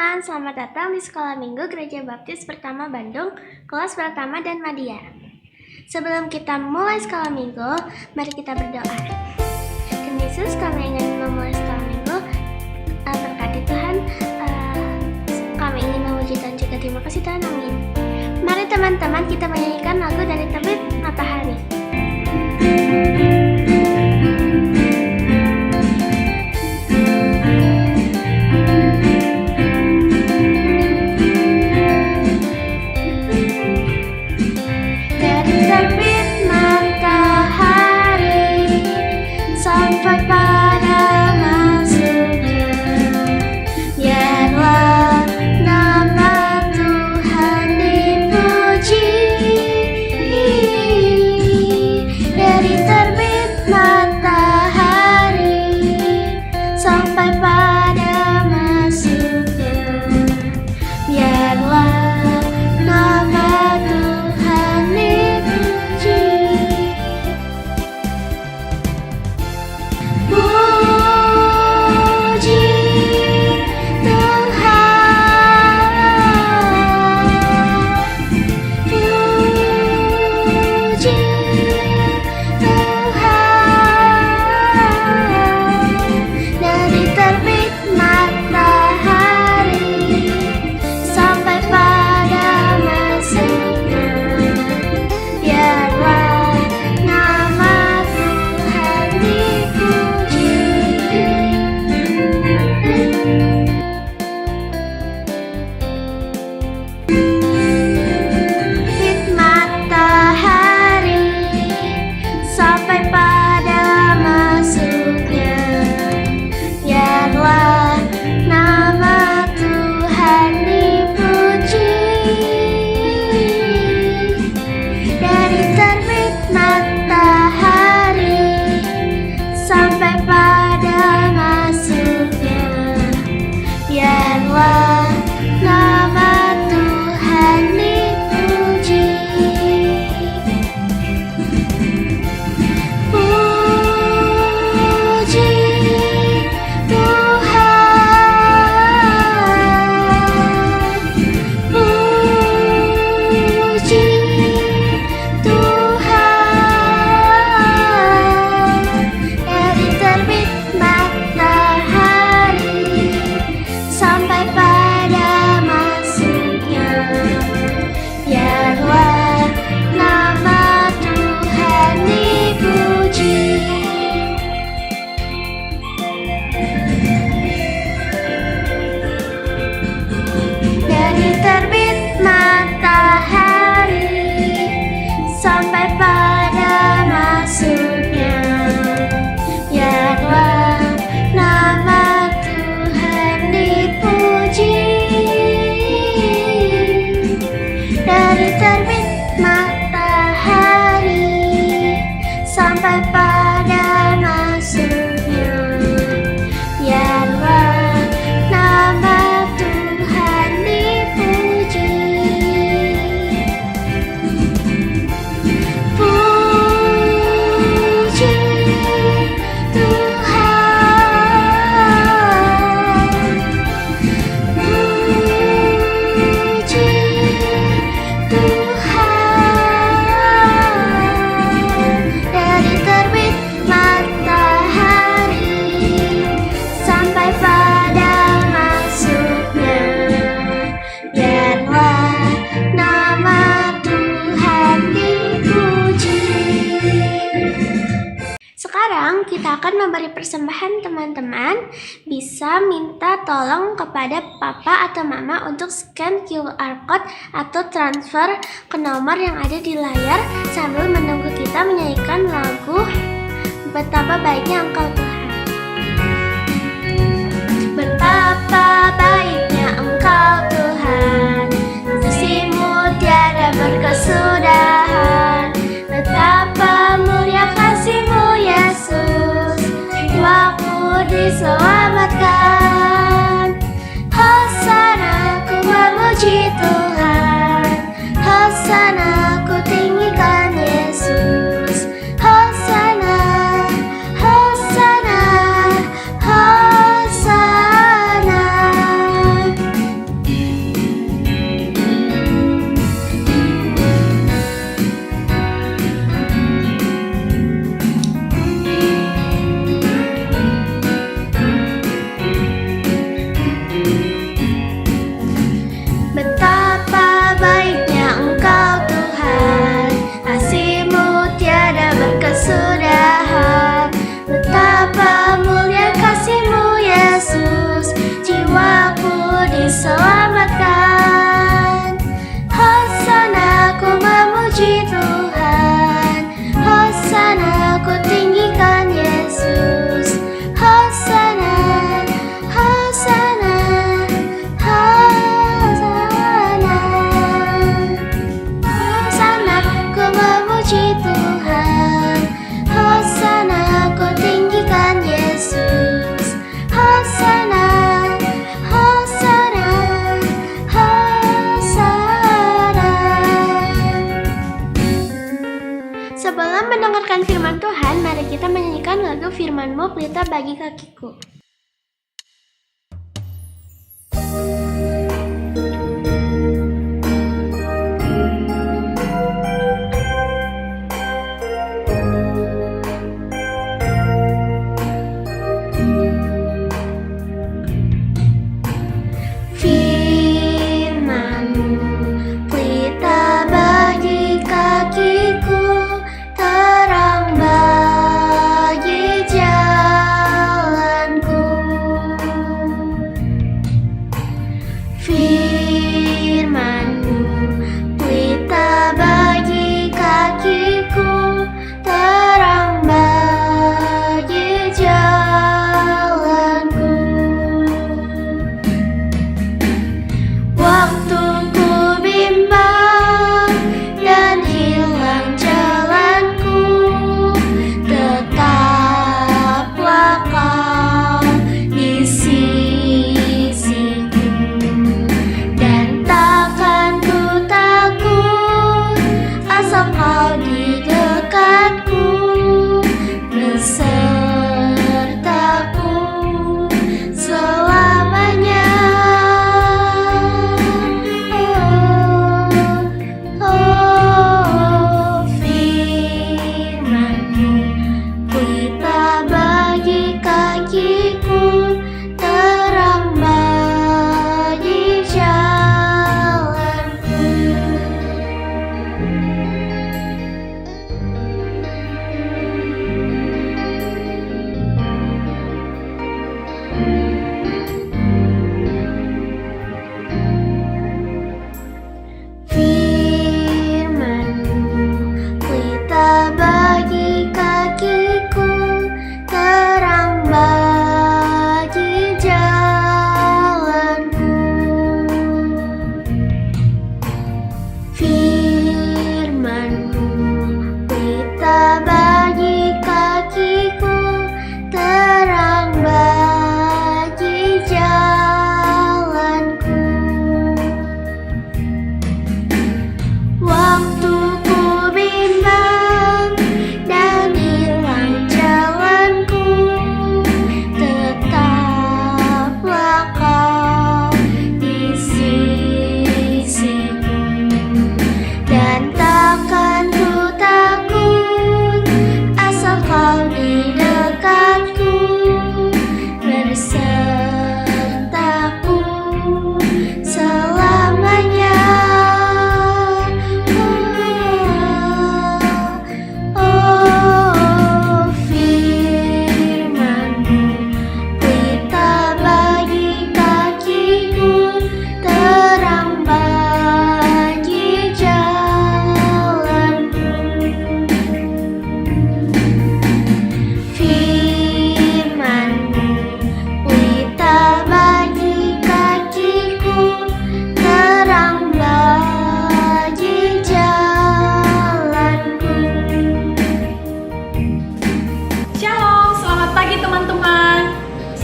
teman-teman, selamat datang di Sekolah Minggu Gereja Baptis Pertama Bandung, kelas pertama dan Madya. Sebelum kita mulai Sekolah Minggu, mari kita berdoa. Tuhan Yesus, kami ingin memulai Sekolah Minggu. Berkati Tuhan, kami ingin memuji dan juga terima kasih Tuhan, amin. Mari teman-teman kita menyanyikan lagu dari Terbit Matahari. Kita akan memberi persembahan. Teman-teman bisa minta tolong kepada papa atau mama untuk scan QR code atau transfer ke nomor yang ada di layar sambil menunggu kita menyanyikan lagu Betapa Baiknya Engkau Tuhan. Betapa baiknya Engkau Tuhan, kasih-Mu tiada berkesudahan. Betapa mulia kasih-Mu Yesus, jiwaku diselamatkan. Hosana ku memuji Tuhan, Hosana ku tinggikan Yesus. Hosana, Hosana, Hosana. firman-Mu pelita bagi kakiku.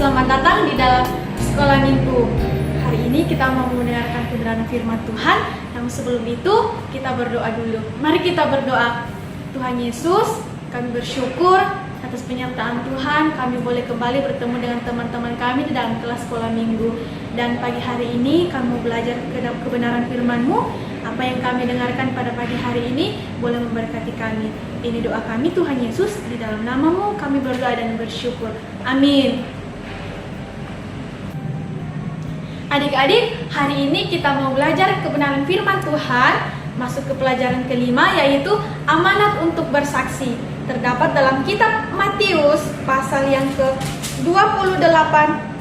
Selamat datang di dalam sekolah minggu. Hari ini kita mau mendengarkan kebenaran firman Tuhan. Namun sebelum itu kita berdoa dulu. Mari kita berdoa. Tuhan Yesus, kami bersyukur atas penyertaan Tuhan. Kami boleh kembali bertemu dengan teman-teman kami di dalam kelas sekolah minggu. Dan pagi hari ini kami mau belajar kebenaran firman-Mu. Apa yang kami dengarkan pada pagi hari ini boleh memberkati kami. Ini doa kami Tuhan Yesus, di dalam nama-Mu kami berdoa dan bersyukur. Amin. Adik-adik, hari ini kita mau belajar kebenaran firman Tuhan. Masuk ke pelajaran kelima, yaitu amanat untuk bersaksi. Terdapat dalam kitab Matius pasal yang ke-28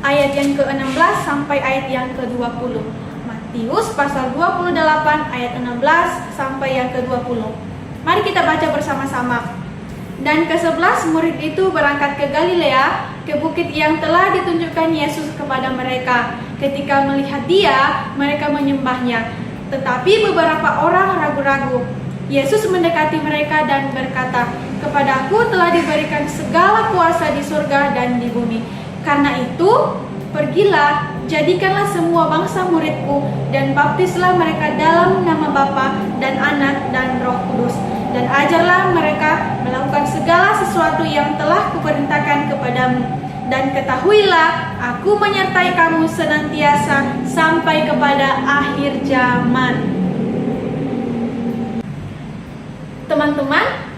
ayat yang ke-16 sampai ayat yang ke-20. Matius pasal 28 ayat 16 sampai yang ke-20. Mari kita baca bersama-sama. Dan ke-11 murid itu berangkat ke Galilea, ke bukit yang telah ditunjukkan Yesus kepada mereka. Ketika melihat Dia, mereka menyembahnya. Tetapi beberapa orang ragu-ragu. Yesus mendekati mereka dan berkata, "Kepadaku telah diberikan segala kuasa di surga dan di bumi. Karena itu, pergilah, jadikanlah semua bangsa muridku, dan baptislah mereka dalam nama Bapa dan Anak dan Roh Kudus, dan ajarlah mereka melakukan segala sesuatu yang telah kuperintahkan kepadamu. Dan ketahuilah, aku menyertai kamu senantiasa sampai kepada akhir zaman. Teman-teman,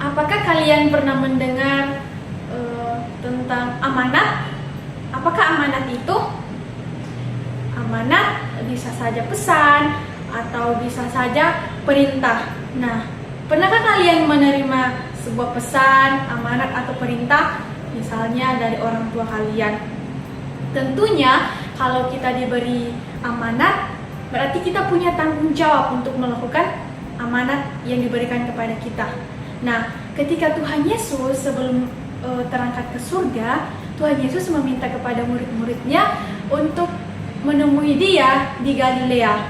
apakah kalian pernah mendengar tentang amanat? Apakah amanat itu? Amanat bisa saja pesan atau bisa saja perintah. Nah, pernahkah kalian menerima sebuah pesan, amanat atau perintah, misalnya dari orang tua kalian? Tentunya kalau kita diberi amanat, berarti kita punya tanggung jawab untuk melakukan amanat yang diberikan kepada kita. Nah, ketika Tuhan Yesus sebelum terangkat ke surga, Tuhan Yesus meminta kepada murid-muridnya untuk menemui dia di Galilea.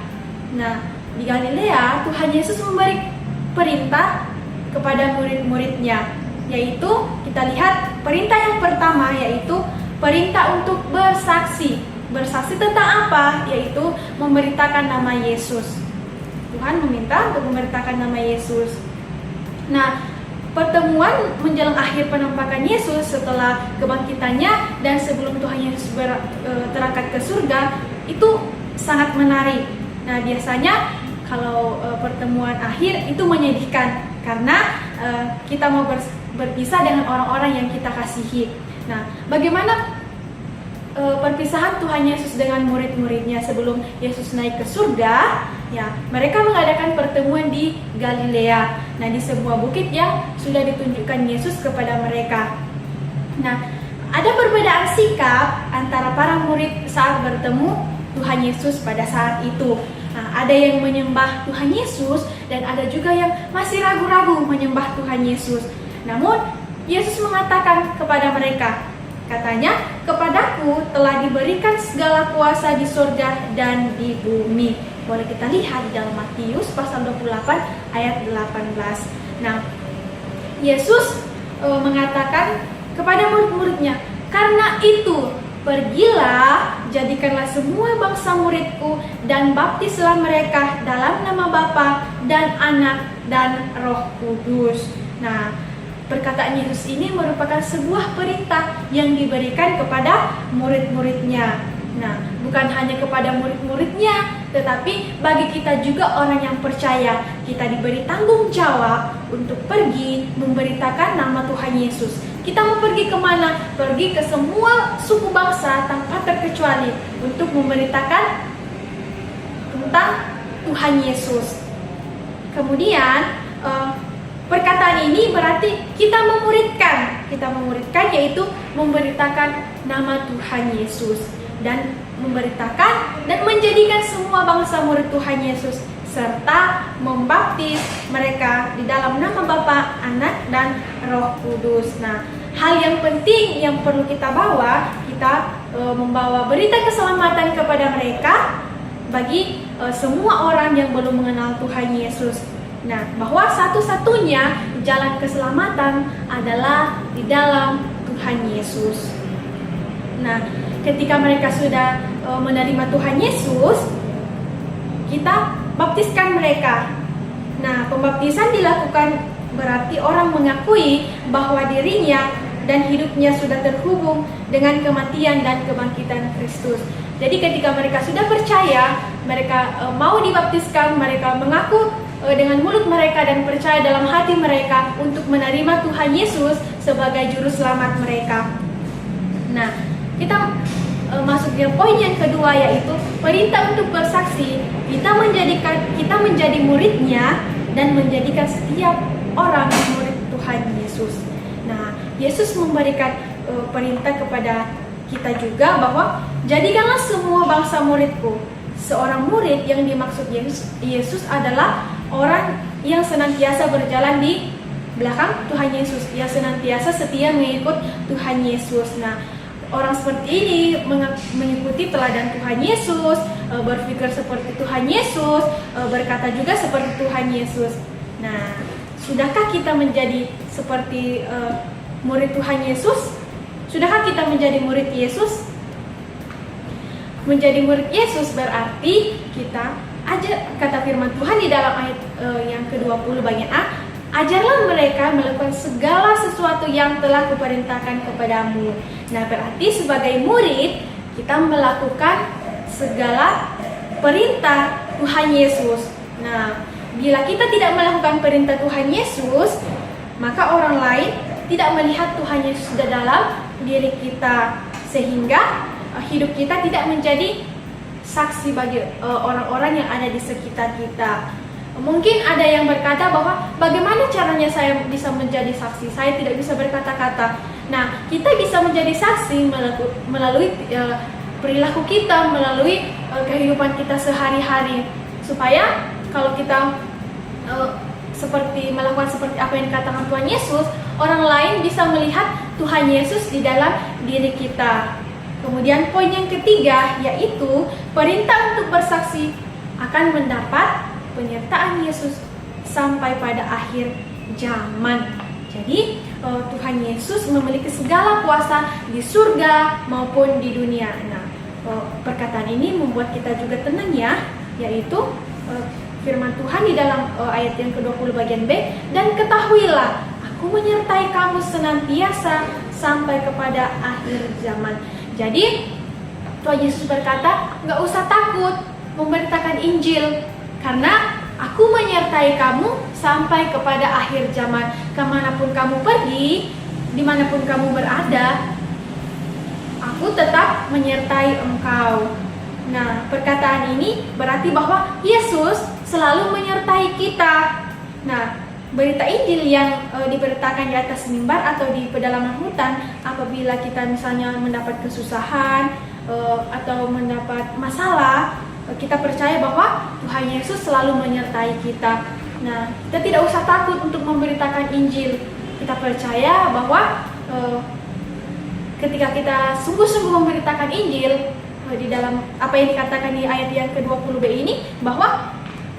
Nah, di Galilea Tuhan Yesus memberi perintah kepada murid-muridnya, yaitu kita lihat perintah yang pertama, yaitu perintah untuk bersaksi. Bersaksi tentang apa? Yaitu memberitakan nama Yesus. Tuhan meminta untuk memberitakan nama Yesus. Nah, pertemuan menjelang akhir penampakan Yesus setelah kebangkitannya dan sebelum Tuhan Yesus terangkat ke surga itu sangat menarik. Nah, biasanya kalau pertemuan akhir itu menyedihkan karena kita mau berpisah dengan orang-orang yang kita kasihi. Nah, bagaimana perpisahan Tuhan Yesus dengan murid-muridnya sebelum Yesus naik ke surga? Ya, mereka mengadakan pertemuan di Galilea. Nah, di sebuah bukit yang sudah ditunjukkan Yesus kepada mereka. Nah, ada perbedaan sikap antara para murid saat bertemu Tuhan Yesus pada saat itu. Nah, ada yang menyembah Tuhan Yesus dan ada juga yang masih ragu-ragu menyembah Tuhan Yesus. Namun, Yesus mengatakan kepada mereka, katanya, kepadaku telah diberikan segala kuasa di surga dan di bumi. Boleh kita lihat di dalam Matius pasal 28 ayat 18. Nah, Yesus mengatakan kepada murid-muridnya, karena itu pergilah, jadikanlah semua bangsa muridku dan baptislah mereka dalam nama Bapa dan Anak dan Roh Kudus. Nah, perkataan Yesus ini merupakan sebuah perintah yang diberikan kepada murid-muridnya. Nah, bukan hanya kepada murid-muridnya, tetapi bagi kita juga orang yang percaya, kita diberi tanggung jawab untuk pergi memberitakan nama Tuhan Yesus. Kita mau pergi kemana? Pergi ke semua suku bangsa tanpa terkecuali untuk memberitakan tentang Tuhan Yesus. Kemudian, perkataan ini berarti kita memuridkan yaitu memberitakan nama Tuhan Yesus dan memberitakan dan menjadikan semua bangsa murid Tuhan Yesus serta membaptis mereka di dalam nama Bapa, Anak dan Roh Kudus. Nah, hal yang penting yang perlu kita bawa, kita membawa berita keselamatan kepada mereka bagi semua orang yang belum mengenal Tuhan Yesus. Nah, bahwa satu-satunya jalan keselamatan adalah di dalam Tuhan Yesus. Nah, ketika mereka sudah menerima Tuhan Yesus, kita baptiskan mereka. Nah, pembaptisan dilakukan berarti orang mengakui bahwa dirinya dan hidupnya sudah terhubung dengan kematian dan kebangkitan Kristus. Jadi ketika mereka sudah percaya, mereka mau dibaptiskan, mereka mengaku dengan mulut mereka dan percaya dalam hati mereka untuk menerima Tuhan Yesus sebagai juru selamat mereka. Nah, kita masuk ke poin yang kedua, yaitu perintah untuk bersaksi. Kita menjadi muridnya dan menjadikan setiap orang murid Tuhan Yesus. Nah, Yesus memberikan perintah kepada kita juga bahwa jadikanlah semua bangsa muridku. Seorang murid yang dimaksud Yesus adalah orang yang senantiasa berjalan di belakang Tuhan Yesus, yang senantiasa setia mengikut Tuhan Yesus. Nah, orang seperti ini mengikuti teladan Tuhan Yesus, berpikir seperti Tuhan Yesus, berkata juga seperti Tuhan Yesus. Nah, sudahkah kita menjadi seperti murid Tuhan Yesus? Sudahkah kita menjadi murid Yesus? Menjadi murid Yesus berarti kita aja, kata firman Tuhan di dalam ayat yang ke-20 bagian A, Ajarlah mereka melakukan segala sesuatu yang telah kuperintahkan kepadamu. Nah, berarti sebagai murid, kita melakukan segala perintah Tuhan Yesus. Nah, bila kita tidak melakukan perintah Tuhan Yesus, maka orang lain tidak melihat Tuhan Yesus di dalam diri kita, sehingga hidup kita tidak menjadi saksi bagi orang-orang yang ada di sekitar kita. Mungkin ada yang berkata bahwa bagaimana caranya saya bisa menjadi saksi? Saya tidak bisa berkata-kata. Nah, kita bisa menjadi saksi melalui perilaku kita, melalui kehidupan kita sehari-hari. Supaya kalau kita melakukan seperti apa yang dikatakan Tuhan Yesus, orang lain bisa melihat Tuhan Yesus di dalam diri kita. Kemudian poin yang ketiga, yaitu perintah untuk bersaksi akan mendapat penyertaan Yesus sampai pada akhir zaman. Jadi Tuhan Yesus memiliki segala kuasa di surga maupun di dunia. Nah, perkataan ini membuat kita juga tenang ya, yaitu firman Tuhan di dalam ayat yang ke-20 bagian B, dan ketahuilah aku menyertai kamu senantiasa sampai kepada akhir zaman. Jadi Tuhan Yesus berkata, gak usah takut memberitakan Injil, karena aku menyertai kamu sampai kepada akhir zaman. Kemanapun kamu pergi, dimanapun kamu berada, aku tetap menyertai engkau. Nah, perkataan ini berarti bahwa Yesus selalu menyertai kita. Nah, berita Injil yang diberitakan di atas mimbar atau di pedalaman hutan, apabila kita misalnya mendapat kesusahan atau mendapat masalah, kita percaya bahwa Tuhan Yesus selalu menyertai kita. Nah, kita tidak usah takut untuk memberitakan Injil. Kita percaya bahwa ketika kita sungguh-sungguh memberitakan Injil, di dalam apa yang dikatakan di ayat yang ke-20b ini, bahwa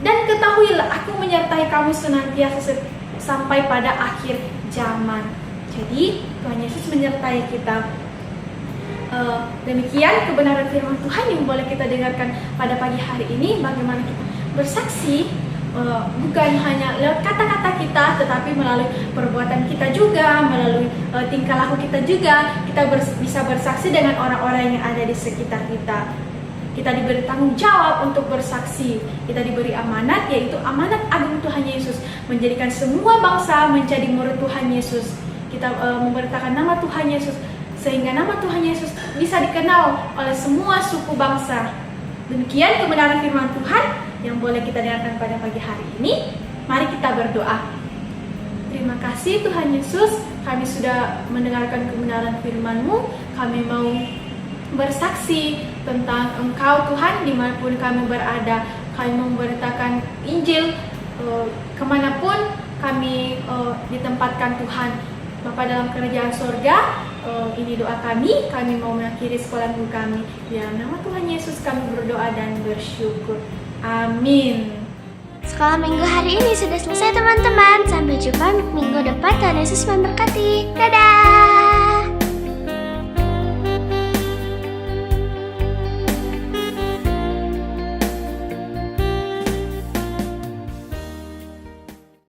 dan ketahuilah aku menyertai kamu senantiasa sampai pada akhir zaman. Jadi Tuhan Yesus menyertai kita. Demikian kebenaran firman Tuhan yang boleh kita dengarkan pada pagi hari ini. Bagaimana kita bersaksi, bukan hanya lewat kata-kata kita, tetapi melalui perbuatan kita juga, melalui tingkah laku kita juga. Kita bisa bersaksi dengan orang-orang yang ada di sekitar kita. Kita diberi tanggung jawab untuk bersaksi. Kita diberi amanat, yaitu amanat agung Tuhan Yesus, menjadikan semua bangsa menjadi murid Tuhan Yesus. Kita memberitakan nama Tuhan Yesus, sehingga nama Tuhan Yesus bisa dikenal oleh semua suku bangsa. Demikian kebenaran firman Tuhan yang boleh kita dengarkan pada pagi hari ini. Mari kita berdoa. Terima kasih Tuhan Yesus, kami sudah mendengarkan kebenaran firman-Mu. Kami mau bersaksi tentang Engkau Tuhan dimanapun kami berada. Kami memberitakan Injil kemanapun kami ditempatkan Tuhan. Bapa dalam kerajaan sorga, ini doa kami mau mengakhiri sekolah minggu kami. Di dalam nama Tuhan Yesus kami berdoa dan bersyukur. Amin. Sekolah minggu hari ini sudah selesai teman-teman. Sampai jumpa minggu depan. Tuhan Yesus memberkati. Dadah.